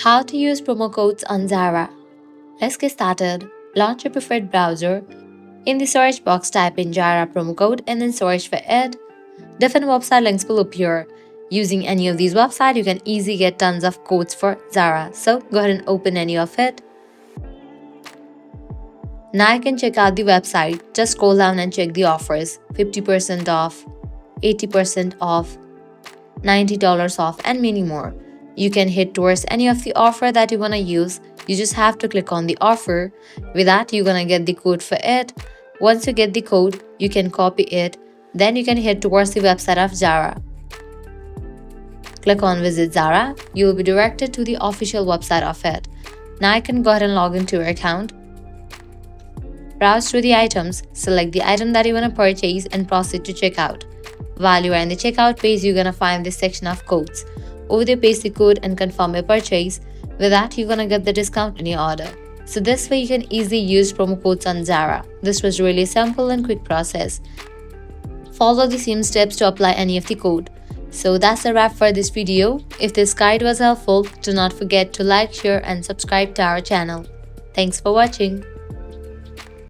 How to use promo codes on Zara. Let's get started. Launch your preferred browser. In the search box, type in Zara promo code and then search for it. Different website links will appear. Using any of these websites, you can easily get tons of codes for Zara. So go ahead and open any of it. Now you can check out the website. Just scroll down and check the offers. 50% off, 80% off, $90 off, and many more. You can hit towards any of the offer that you want to use. You just have to click on the offer. With that, you're going to get the code for it. Once you get the code, you can copy it. Then you can head towards the website of Zara. Click on Visit Zara. You will be directed to the official website of it. Now you can go ahead and log into your account. Browse through the items, select the item that you want to purchase and proceed to checkout. While you are in the checkout page, you're going to find this section of codes. Over there, paste the code and confirm your purchase. With that, you're going to get the discount in your order. So this way you can easily use promo codes on Zara. This was really simple and quick process. Follow the same steps to apply any of the code. So that's a wrap for this video. If this guide was helpful, do not forget to like, share and subscribe to our channel. Thanks for watching.